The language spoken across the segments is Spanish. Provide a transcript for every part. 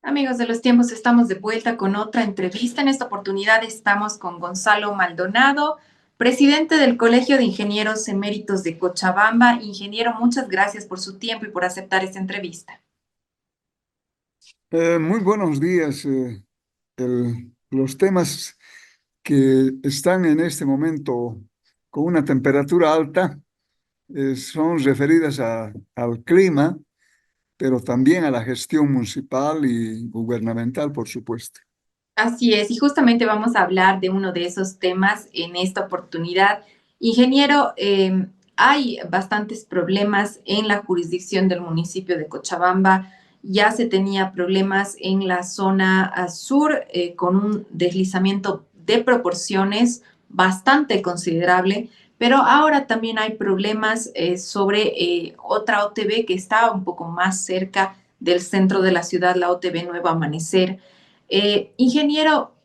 Amigos de los tiempos, estamos de vuelta con otra entrevista. En esta oportunidad estamos con Gonzalo Maldonado, presidente del Colegio de Ingenieros Eméritos de Cochabamba. Ingeniero, muchas gracias por su tiempo y por aceptar esta entrevista. Muy buenos días. Los temas que están en este momento con una temperatura alta son referidas al clima, pero también a la gestión municipal y gubernamental, por supuesto. Así es, y justamente vamos a hablar de uno de esos temas en esta oportunidad. Ingeniero, hay bastantes problemas en la jurisdicción del municipio de Cochabamba. Ya se tenía problemas en la zona sur con un deslizamiento de proporciones bastante considerable, pero ahora también hay problemas sobre otra OTB que está un poco más cerca del centro de la ciudad, la OTB Nuevo Amanecer. Ingeniero,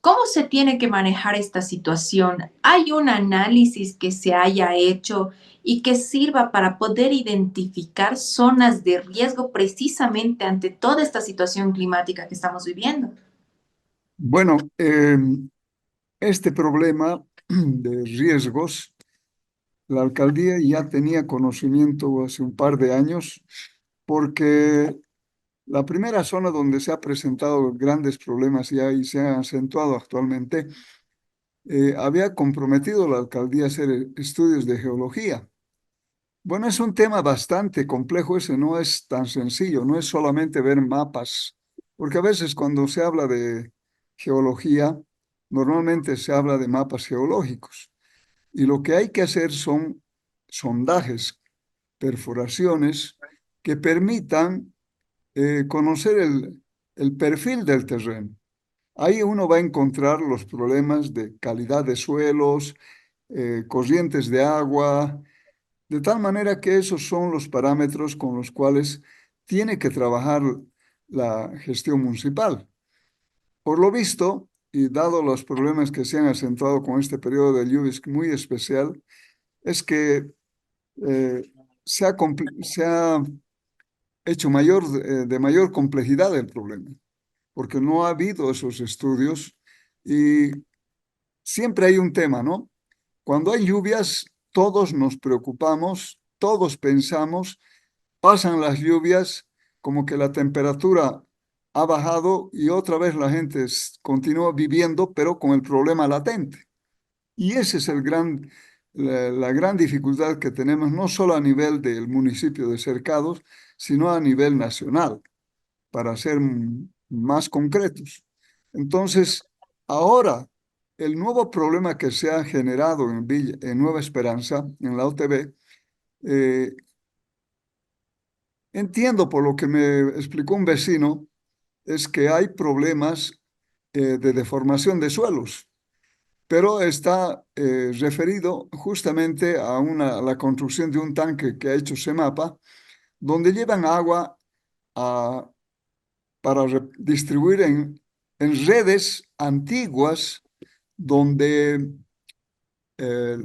¿cómo se tiene que manejar esta situación? ¿Hay un análisis que se haya hecho y que sirva para poder identificar zonas de riesgo precisamente ante toda esta situación climática que estamos viviendo? Bueno, este problema de riesgos, la alcaldía ya tenía conocimiento hace un par de años porque la primera zona donde se ha presentado grandes problemas y se ha acentuado actualmente, había comprometido la alcaldía a hacer estudios de geología. Bueno, es un tema bastante complejo, ese no es tan sencillo, no es solamente ver mapas, porque a veces cuando se habla de geología, normalmente se habla de mapas geológicos, y lo que hay que hacer son sondajes, perforaciones que permitan conocer el perfil del terreno. Ahí uno va a encontrar los problemas de calidad de suelos, corrientes de agua, de tal manera que esos son los parámetros con los cuales tiene que trabajar la gestión municipal. Por lo visto, y dado los problemas que se han acentuado con este periodo de lluvias muy especial, es que eh, se ha hecho de mayor complejidad el problema, porque no ha habido esos estudios y siempre hay un tema, ¿no? Cuando hay lluvias, todos nos preocupamos, todos pensamos, pasan las lluvias, como que la temperatura ha bajado y otra vez la gente continúa viviendo, pero con el problema latente. Y ese es la gran dificultad que tenemos, no solo a nivel del municipio de Cercados, sino a nivel nacional, para ser más concretos. Entonces, ahora, el nuevo problema que se ha generado en Nueva Esperanza, en la OTB, eh, entiendo por lo que me explicó un vecino, es que hay problemas de deformación de suelos, pero está referido justamente a la construcción de un tanque que ha hecho Semapa, donde llevan agua a para distribuir en redes antiguas donde eh,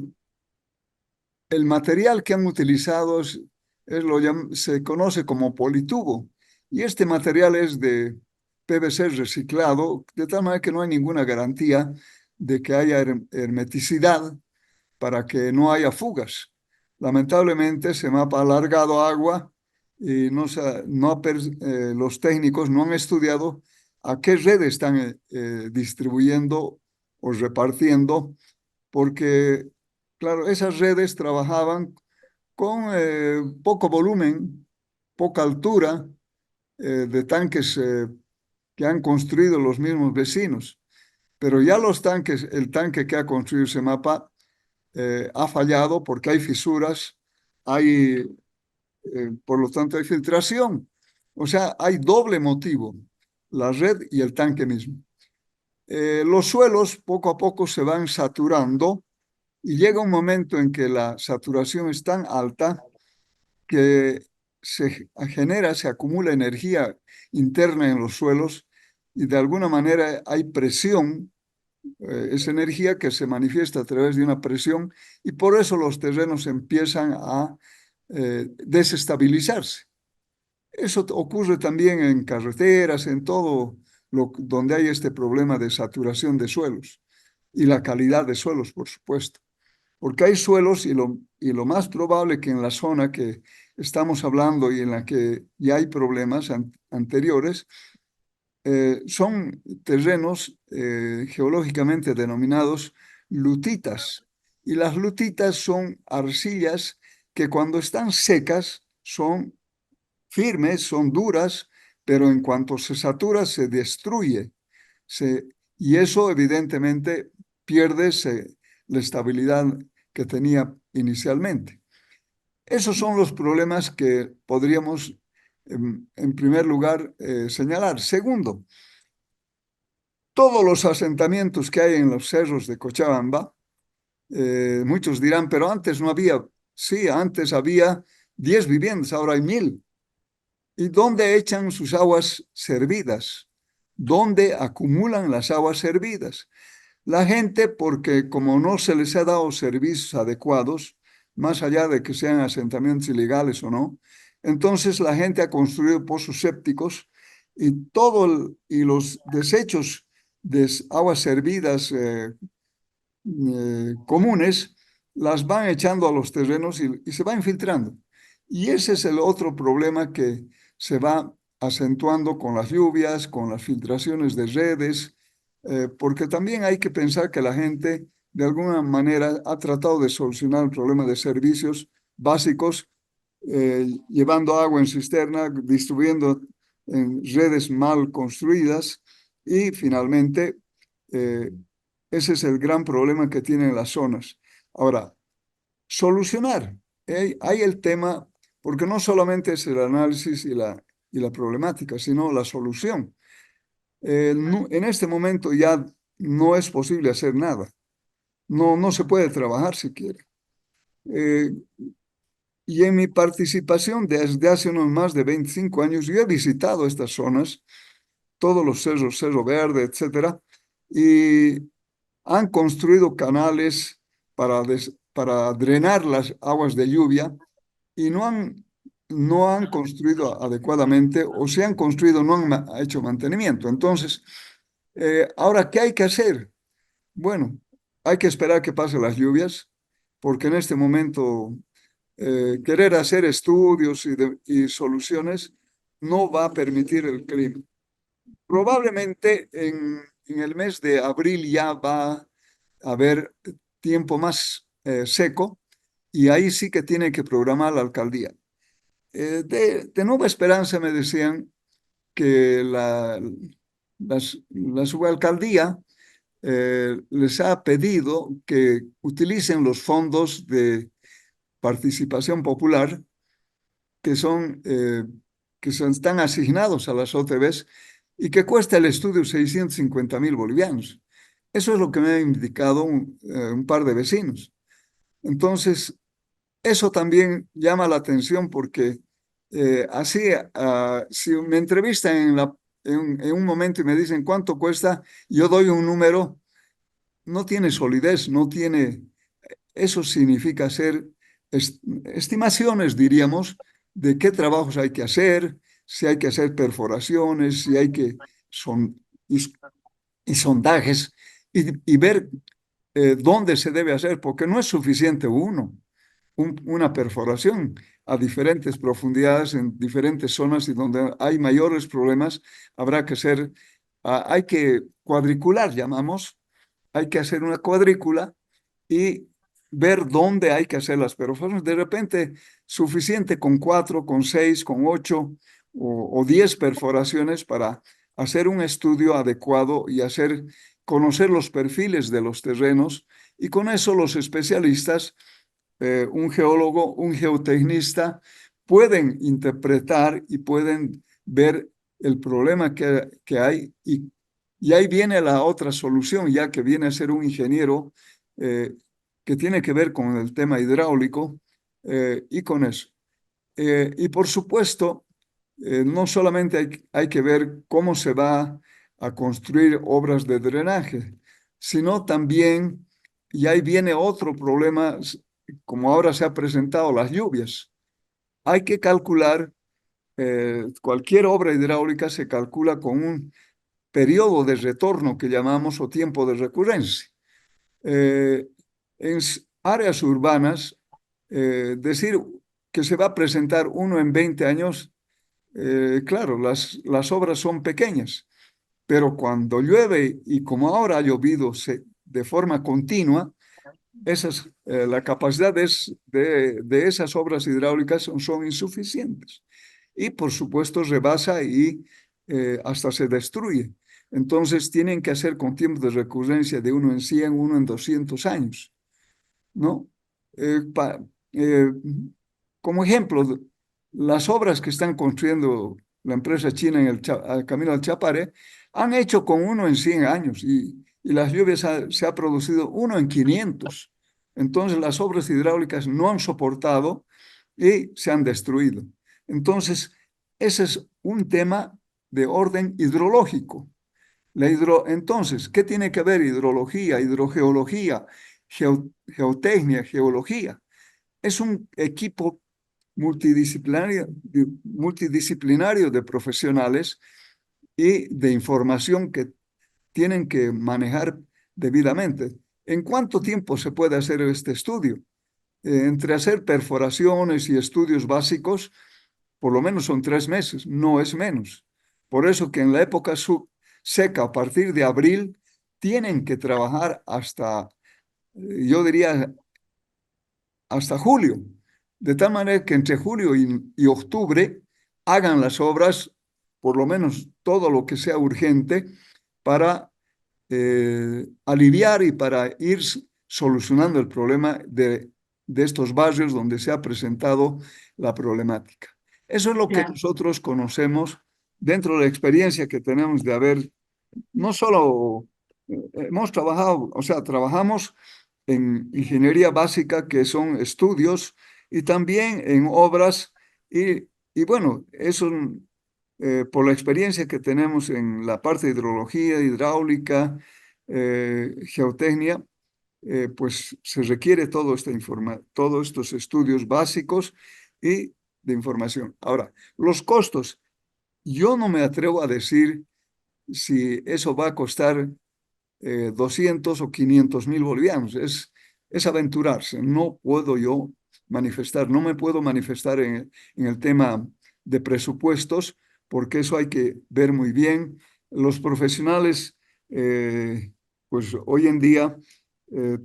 el material que han utilizado se conoce como politubo. Y este material es de PVC reciclado, de tal manera que no hay ninguna garantía de que haya hermeticidad para que no haya fugas. Lamentablemente se me ha alargado agua y los técnicos no han estudiado a qué red están distribuyendo o repartiendo, porque, claro, esas redes trabajaban con poco volumen, poca altura de tanques que han construido los mismos vecinos. Pero ya el tanque que ha construido Semapa ha fallado porque hay fisuras, por lo tanto hay filtración. O sea, hay doble motivo, la red y el tanque mismo. Los suelos poco a poco se van saturando y llega un momento en que la saturación es tan alta que se acumula energía interna en los suelos y de alguna manera hay presión, es energía que se manifiesta a través de una presión y por eso los terrenos empiezan a desestabilizarse. Eso ocurre también en carreteras, en todo donde hay este problema de saturación de suelos y la calidad de suelos, por supuesto. Porque hay suelos y lo más probable que en la zona que estamos hablando y en la que ya hay problemas anteriores, son terrenos geológicamente denominados lutitas. Y las lutitas son arcillas que cuando están secas son firmes, son duras, pero en cuanto se satura se destruye. Se, y eso evidentemente pierde la estabilidad que tenía inicialmente. Esos son los problemas que podríamos, en primer lugar, señalar. Segundo, todos los asentamientos que hay en los cerros de Cochabamba, muchos dirán, pero antes no había. Sí, antes había 10 viviendas, ahora hay 1.000. ¿Y dónde echan sus aguas servidas? ¿Dónde acumulan las aguas servidas? La gente, porque como no se les ha dado servicios adecuados, más allá de que sean asentamientos ilegales o no, entonces la gente ha construido pozos sépticos y y los desechos de aguas servidas comunes las van echando a los terrenos y se va infiltrando. Y ese es el otro problema que se va acentuando con las lluvias, con las filtraciones de redes, porque también hay que pensar que la gente de alguna manera ha tratado de solucionar el problema de servicios básicos, llevando agua en cisterna, distribuyendo en redes mal construidas y finalmente eh, ese es el gran problema que tienen las zonas. Ahora, solucionar. Hay el tema, porque no solamente es el análisis y la problemática, sino la solución. En este momento ya no es posible hacer nada. No, no se puede trabajar siquiera. Eh, y en mi participación desde hace unos más de 25 años, yo he visitado estas zonas, todos los cerros, Cerro Verde, etcétera, y han construido canales para drenar las aguas de lluvia y no han construido adecuadamente o si han construido no han hecho mantenimiento. Entonces, ahora, ¿qué hay que hacer? Bueno, hay que esperar que pasen las lluvias, porque en este momento querer hacer estudios y soluciones no va a permitir el clima. Probablemente en el mes de abril ya va a haber tiempo más seco y ahí sí que tiene que programar la alcaldía. De Nueva Esperanza me decían que la subalcaldía les ha pedido que utilicen los fondos de participación popular que están asignados a las OTBs y que cuesta el estudio 650.000 bolivianos. Eso es lo que me han indicado un par de vecinos. Entonces, eso también llama la atención porque así, si me entrevistan en un momento y me dicen cuánto cuesta, yo doy un número, no tiene solidez, no tiene, eso significa hacer estimaciones, diríamos, de qué trabajos hay que hacer, si hay que hacer perforaciones, si hay que son, y sondajes y ver dónde se debe hacer, porque no es suficiente una perforación a diferentes profundidades en diferentes zonas y donde hay mayores problemas, habrá que hay que cuadricular, llamamos, hay que hacer una cuadrícula y ver dónde hay que hacer las perforaciones. De repente, suficiente con 4, con 6, con 8 o 10 perforaciones para hacer un estudio adecuado y conocer los perfiles de los terrenos y con eso los especialistas, un geólogo, un geotecnista, pueden interpretar y pueden ver el problema que hay y ahí viene la otra solución, ya que viene a ser un ingeniero eh, que tiene que ver con el tema hidráulico y con eso. Y por supuesto, no solamente hay que ver cómo se va a construir obras de drenaje, sino también, y ahí viene otro problema, como ahora se ha presentado las lluvias. Hay que calcular cualquier obra hidráulica se calcula con un periodo de retorno que llamamos o tiempo de recurrencia. Eh, en áreas urbanas, decir que se va a presentar uno en 20 años, claro, las obras son pequeñas, pero cuando llueve y como ahora ha llovido de forma continua, la capacidad de esas obras hidráulicas son insuficientes. Y por supuesto rebasa y hasta se destruye. Entonces tienen que hacer con tiempo de recurrencia de uno en 100, uno en 200 años, ¿no? Eh, pa- eh, Como ejemplo, las obras que están construyendo la empresa china en al camino al Chapare han hecho con uno en 100 años y las lluvias se ha producido uno en 500. Entonces las obras hidráulicas no han soportado y se han destruido. Entonces, ese es un tema de orden hidrológico. Entonces, ¿qué tiene que ver hidrología, hidrogeología, geotecnia, geología? Es un equipo multidisciplinario de profesionales y de información que tienen que manejar debidamente. ¿En cuánto tiempo se puede hacer este estudio? Entre hacer perforaciones y estudios básicos, por lo menos son 3 meses, no es menos. Por eso que en la época seca, a partir de abril, tienen que trabajar hasta, yo diría, hasta julio, de tal manera que entre julio y octubre hagan las obras, por lo menos todo lo que sea urgente, para aliviar y para ir solucionando el problema de estos barrios donde se ha presentado la problemática. Eso es lo que Claro. nosotros conocemos dentro de la experiencia que tenemos de haber, no solo hemos trabajado, o sea, trabajamos en ingeniería básica, que son estudios, y también en obras, y bueno, eso por la experiencia que tenemos en la parte de hidrología, hidráulica, geotecnia, pues se requiere todos estos estudios básicos y de información. Ahora, los costos, yo no me atrevo a decir si eso va a costar 200 o 500 mil bolivianos. Es aventurarse. No puedo yo no me puedo manifestar en el tema de presupuestos, porque eso hay que ver muy bien. Los profesionales, pues hoy en día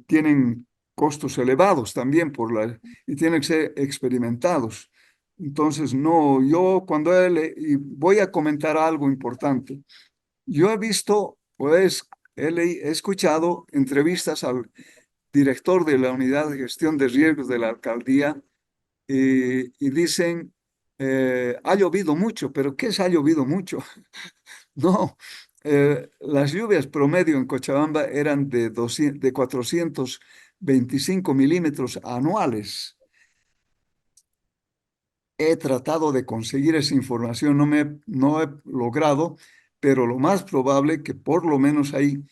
tienen costos elevados también y tienen que ser experimentados. Entonces, no, yo y voy a comentar algo importante. Yo he visto, he escuchado entrevistas al director de la Unidad de Gestión de Riesgos de la alcaldía y dicen, ha llovido mucho, pero ¿qué es ha llovido mucho? No, las lluvias promedio en Cochabamba eran de 425 milímetros anuales. He tratado de conseguir esa información, no he logrado, pero lo más probable que por lo menos ahí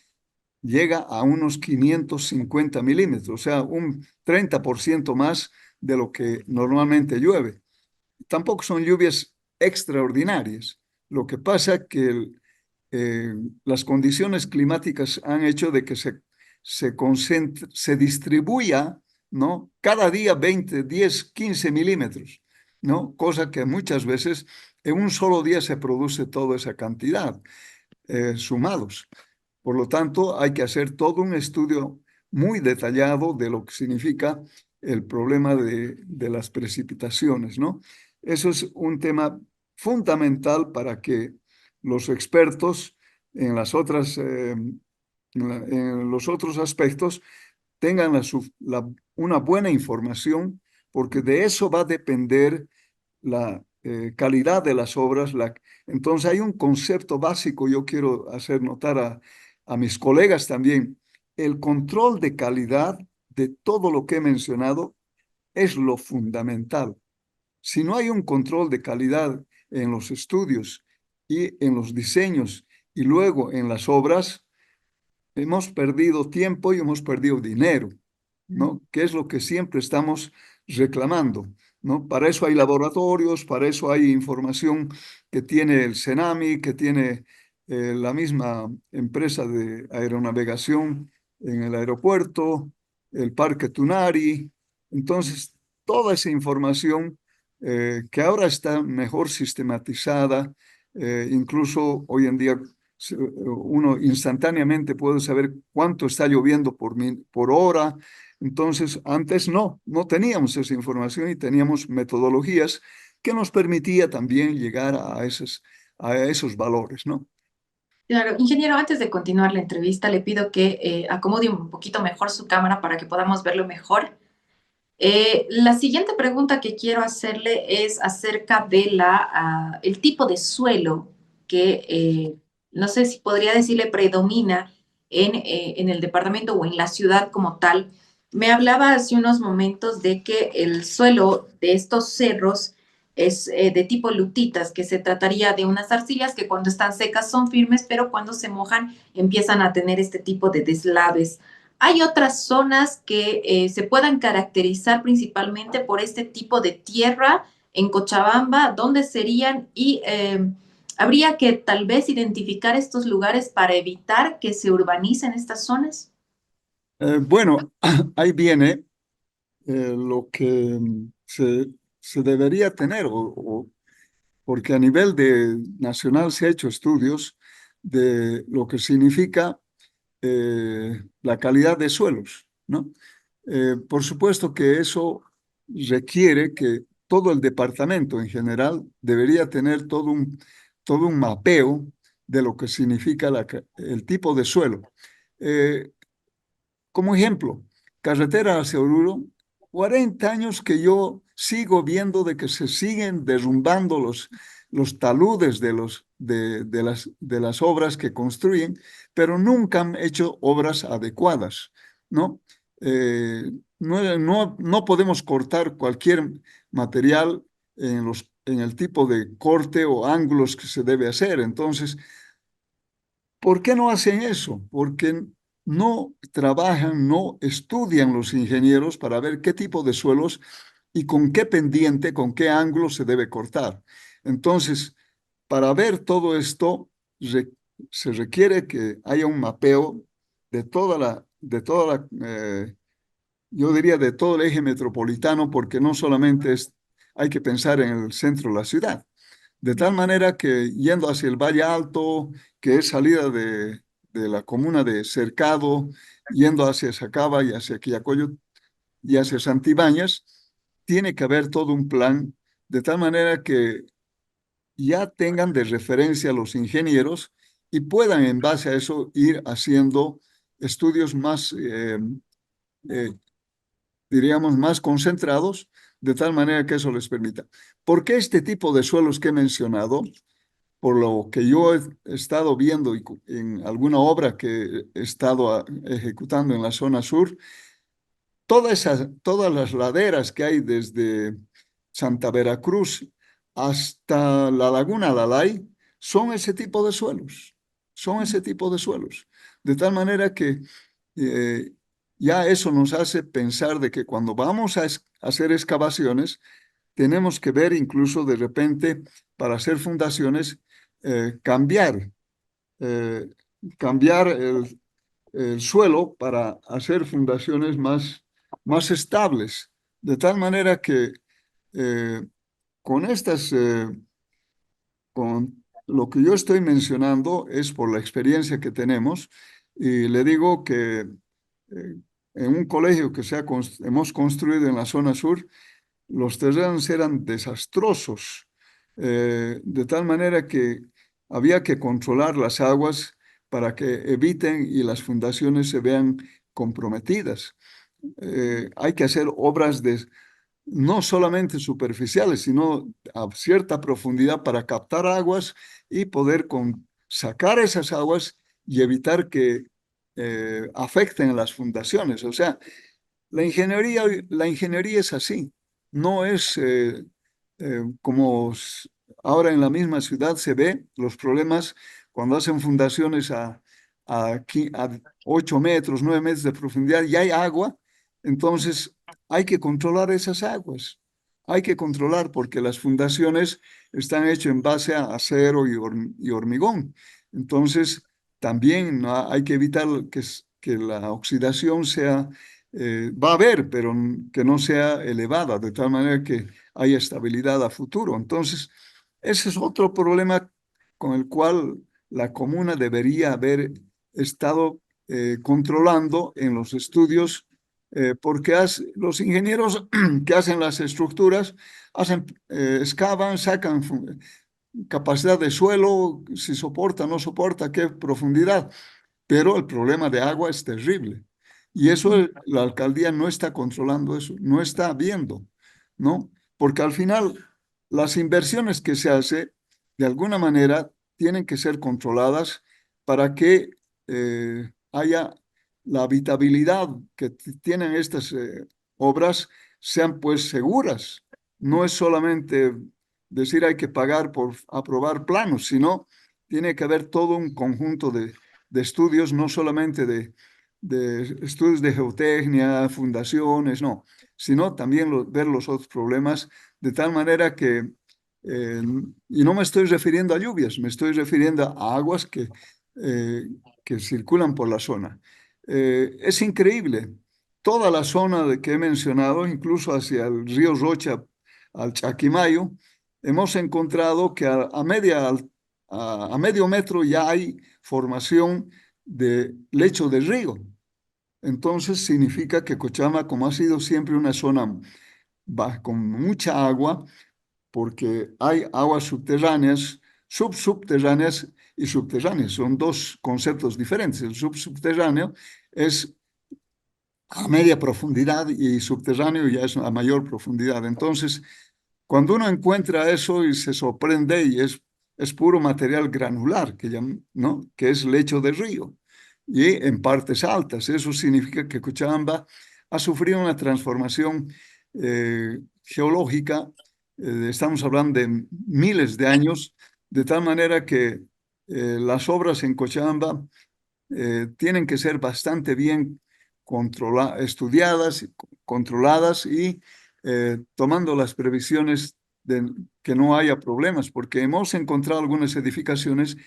llega a unos 550 milímetros, o sea, un 30% más de lo que normalmente llueve. Tampoco son lluvias extraordinarias. Lo que pasa es que eh, las condiciones climáticas han hecho de que se distribuya, ¿no? Cada día 20, 10, 15 milímetros, ¿no? Cosa que muchas veces en un solo día se produce toda esa cantidad, sumados. Por lo tanto, hay que hacer todo un estudio muy detallado de lo que significa el problema de las precipitaciones, ¿no? Eso es un tema fundamental para que los expertos en en los otros aspectos tengan una buena información, porque de eso va a depender la calidad de las obras. Entonces hay un concepto básico, yo quiero hacer notar a mis colegas también. El control de calidad de todo lo que he mencionado es lo fundamental. Si no hay un control de calidad en los estudios y en los diseños y luego en las obras, hemos perdido tiempo y hemos perdido dinero, Mm. ¿no? Que es lo que siempre estamos reclamando. ¿no? Para eso hay laboratorios, para eso hay información que tiene el CENAMI, que tiene la misma empresa de aeronavegación en el aeropuerto, el Parque Tunari. Entonces, toda esa información que ahora está mejor sistematizada, incluso hoy en día uno instantáneamente puede saber cuánto está lloviendo por hora. Entonces, antes no teníamos esa información y teníamos metodologías que nos permitía también llegar a esos valores, ¿no? Claro, ingeniero, antes de continuar la entrevista, le pido que acomode un poquito mejor su cámara para que podamos verlo mejor. La siguiente pregunta que quiero hacerle es acerca de el tipo de suelo que no sé si podría decirle predomina en el departamento o en la ciudad como tal. Me hablaba hace unos momentos de que el suelo de estos cerros es de tipo lutitas, que se trataría de unas arcillas que cuando están secas son firmes, pero cuando se mojan empiezan a tener este tipo de deslaves. ¿Hay otras zonas que se puedan caracterizar principalmente por este tipo de tierra en Cochabamba? ¿Dónde serían? Y habría que tal vez identificar estos lugares para evitar que se urbanicen estas zonas. Bueno, ahí viene lo que se debería tener, porque a nivel nacional se ha hecho estudios de lo que significa la calidad de suelos, ¿no? Por supuesto que eso requiere que todo el departamento en general debería tener todo un mapeo de lo que significa el tipo de suelo. Eh, Como ejemplo, carretera hacia Oruro, 40 años que yo sigo viendo de que se siguen derrumbando los taludes de las obras que construyen, pero nunca han hecho obras adecuadas, ¿no? No podemos cortar cualquier material en el tipo de corte o ángulos que se debe hacer. Entonces, ¿por qué no hacen eso? Porque no trabajan, no estudian los ingenieros para ver qué tipo de suelos y con qué pendiente, con qué ángulo se debe cortar. Entonces, para ver todo esto, re- se requiere que haya un mapeo de yo diría de todo el eje metropolitano, porque no solamente hay que pensar en el centro de la ciudad. De tal manera que yendo hacia el Valle Alto, que es salida de la comuna de Cercado, yendo hacia Sacaba y hacia Quillacollo y hacia Santibáñez, tiene que haber todo un plan, de tal manera que ya tengan de referencia los ingenieros y puedan en base a eso ir haciendo estudios más, eh, diríamos, más concentrados, de tal manera que eso les permita. ¿Por qué este tipo de suelos que he mencionado? Por lo que yo he estado viendo en alguna obra que he estado ejecutando en la zona sur, todas las laderas que hay desde Santa Veracruz hasta la Laguna Lalay son ese tipo de suelos, son ese tipo de suelos. De tal manera que eh, ya eso nos hace pensar de que cuando vamos a hacer excavaciones, tenemos que ver incluso de repente para hacer fundaciones, cambiar, eh, cambiar el suelo para hacer fundaciones más estables, de tal manera que eh, con con lo que yo estoy mencionando es por la experiencia que tenemos y le digo que en un colegio que hemos construido en la zona sur, los terrenos eran desastrosos, de tal manera que había que controlar las aguas para que eviten y las fundaciones se vean comprometidas. Hay que hacer obras no solamente superficiales, sino a cierta profundidad para captar aguas y poder sacar esas aguas y evitar que afecten a las fundaciones. O sea, la ingeniería es así, no es como ahora en la misma ciudad se ve los problemas cuando hacen fundaciones a 8 metros, 9 metros de profundidad y hay agua, entonces hay que controlar esas aguas, hay que controlar porque las fundaciones están hechas en base a acero y hormigón. Entonces, también ¿no? hay que evitar que la oxidación sea, va a haber, pero que no sea elevada, de tal manera que haya estabilidad a futuro. Entonces, ese es otro problema con el cual la comuna debería haber estado controlando en los estudios, porque los ingenieros que hacen las estructuras excavan, sacan capacidad de suelo, si soporta, no soporta, qué profundidad, pero el problema de agua es terrible. Y eso la alcaldía no está controlando eso, no está viendo, ¿no? Porque al final las inversiones que se hace, de alguna manera, tienen que ser controladas para que haya la habitabilidad que tienen estas obras, sean pues seguras. No es solamente decir hay que pagar por aprobar planos, sino tiene que haber todo un conjunto de estudios, no solamente de estudios de geotecnia, fundaciones, no, sino también ver los otros problemas de tal manera que, y no me estoy refiriendo a lluvias, me estoy refiriendo a aguas eh, que circulan por la zona. Es increíble. Toda la zona de que he mencionado, incluso hacia el río Rocha, al Chaquimayo, hemos encontrado que a medio metro ya hay formación de lecho de río. Entonces significa que Cochabamba, como ha sido siempre una zona con mucha agua, porque hay aguas subterráneas, subterráneas y subterráneas. Son dos conceptos diferentes. El subterráneo es a media profundidad y subterráneo ya es a mayor profundidad. Entonces, cuando uno encuentra eso y se sorprende y es puro material granular, ¿no? Que es lecho de río y en partes altas. Eso significa que Cochabamba ha sufrido una transformación geológica, estamos hablando de miles de años, de tal manera que las obras en Cochabamba tienen que ser bastante bien estudiadas, controladas y tomando las previsiones de que no haya problemas, porque hemos encontrado algunas edificaciones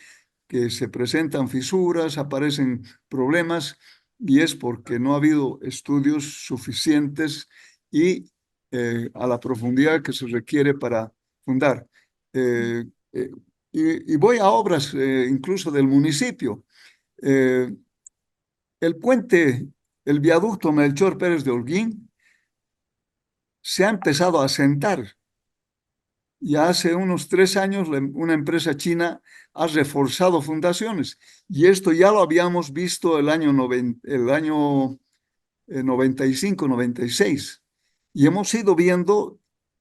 que se presentan fisuras, aparecen problemas, y es porque no ha habido estudios suficientes y a la profundidad que se requiere para fundar. Eh, eh, y voy a obras incluso del municipio. Eh, el puente, el viaducto Melchor Pérez de Holguín, se ha empezado a asentar. Ya hace unos 3 años una empresa china ha reforzado fundaciones y esto ya lo habíamos visto el año 95, 96 y hemos ido viendo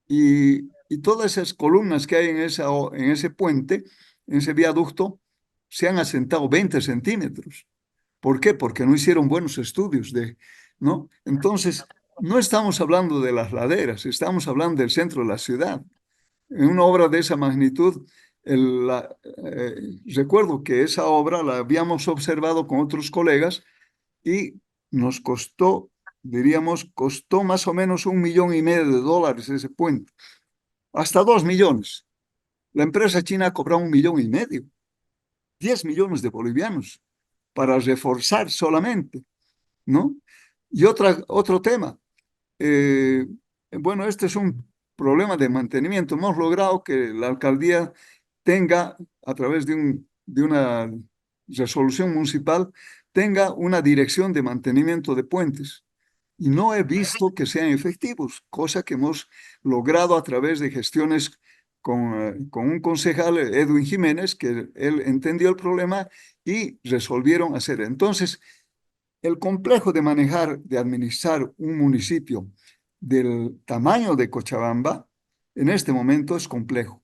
y todas esas columnas que hay en ese puente, en ese viaducto, se han asentado 20 centímetros. ¿Por qué? Porque no hicieron buenos estudios ¿no? Entonces, no estamos hablando de las laderas, estamos hablando del centro de la ciudad. En una obra de esa magnitud, recuerdo que esa obra la habíamos observado con otros colegas y nos costó, diríamos, costó más o menos $1,500,000 ese puente, hasta 2 millones. La empresa china ha cobrado 1,500,000, 10 millones de bolivianos para reforzar solamente, ¿no? Y otro tema, eh, bueno, este es un problema de mantenimiento. Hemos logrado que la alcaldía tenga, a través de una resolución municipal, tenga una dirección de mantenimiento de puentes. Y no he visto que sean efectivos, cosa que hemos logrado a través de gestiones con un concejal, Edwin Jiménez, que él entendió el problema y resolvieron hacer. Entonces, el complejo de manejar, de administrar un municipio del tamaño de Cochabamba, en este momento es complejo.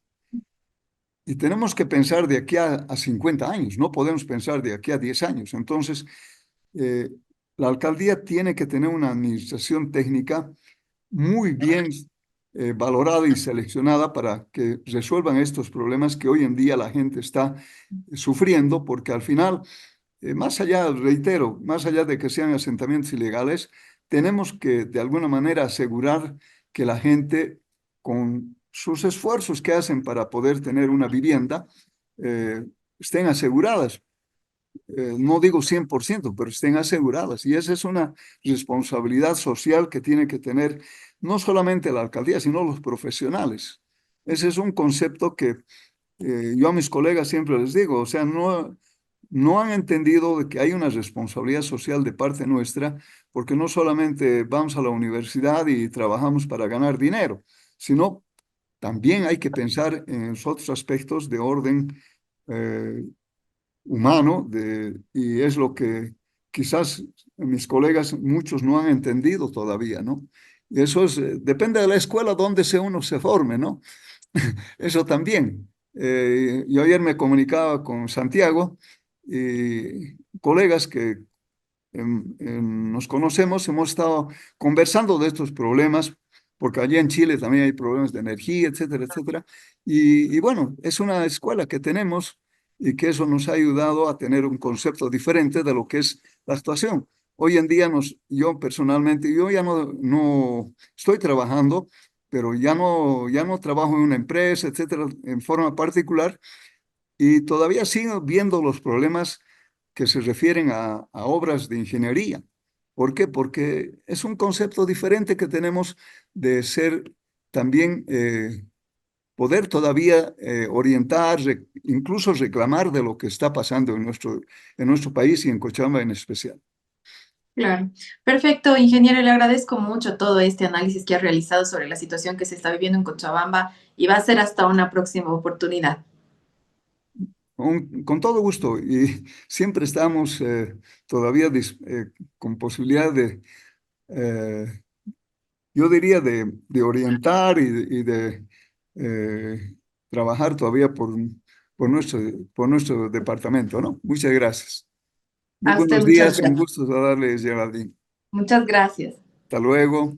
Y tenemos que pensar de aquí a 50 años, no podemos pensar de aquí a 10 años. Entonces, eh, la alcaldía tiene que tener una administración técnica muy bien valorada y seleccionada para que resuelvan estos problemas que hoy en día la gente está sufriendo, porque al final más allá, reitero, más allá de que sean asentamientos ilegales, tenemos que de alguna manera asegurar que la gente con sus esfuerzos que hacen para poder tener una vivienda, estén aseguradas. No digo 100%, pero estén aseguradas. Y esa es una responsabilidad social que tiene que tener no solamente la alcaldía, sino los profesionales. Ese es un concepto que yo a mis colegas siempre les digo, o sea, no han entendido de que hay una responsabilidad social de parte nuestra, porque no solamente vamos a la universidad y trabajamos para ganar dinero, sino también hay que pensar en los otros aspectos de orden eh, humano, y es lo que quizás mis colegas muchos no han entendido todavía, ¿no? Y eso es, depende de la escuela donde uno se forme, ¿no? Eso también. Yo ayer me comunicaba con Santiago y colegas que nos conocemos, hemos estado conversando de estos problemas, porque allí en Chile también hay problemas de energía, etcétera, etcétera. Y bueno, es una escuela que tenemos y que eso nos ha ayudado a tener un concepto diferente de lo que es la actuación. Hoy en día yo personalmente, yo ya no estoy trabajando, pero ya no trabajo en una empresa, etcétera, en forma particular, y todavía sigo viendo los problemas que se refieren a obras de ingeniería. ¿Por qué? Porque es un concepto diferente que tenemos de ser también, poder todavía orientar, incluso reclamar de lo que está pasando en nuestro país y en Cochabamba en especial. Claro. Perfecto, ingeniero, le agradezco mucho todo este análisis que ha realizado sobre la situación que se está viviendo en Cochabamba y va a ser hasta una próxima oportunidad. Con todo gusto, y siempre estamos todavía con posibilidad de, eh, yo diría, de orientar y de trabajar todavía por nuestro departamento, ¿no? Muchas gracias. Muy A usted buenos muchas días, un gracias. gusto saludarles, Geraldine. Muchas gracias. Hasta luego.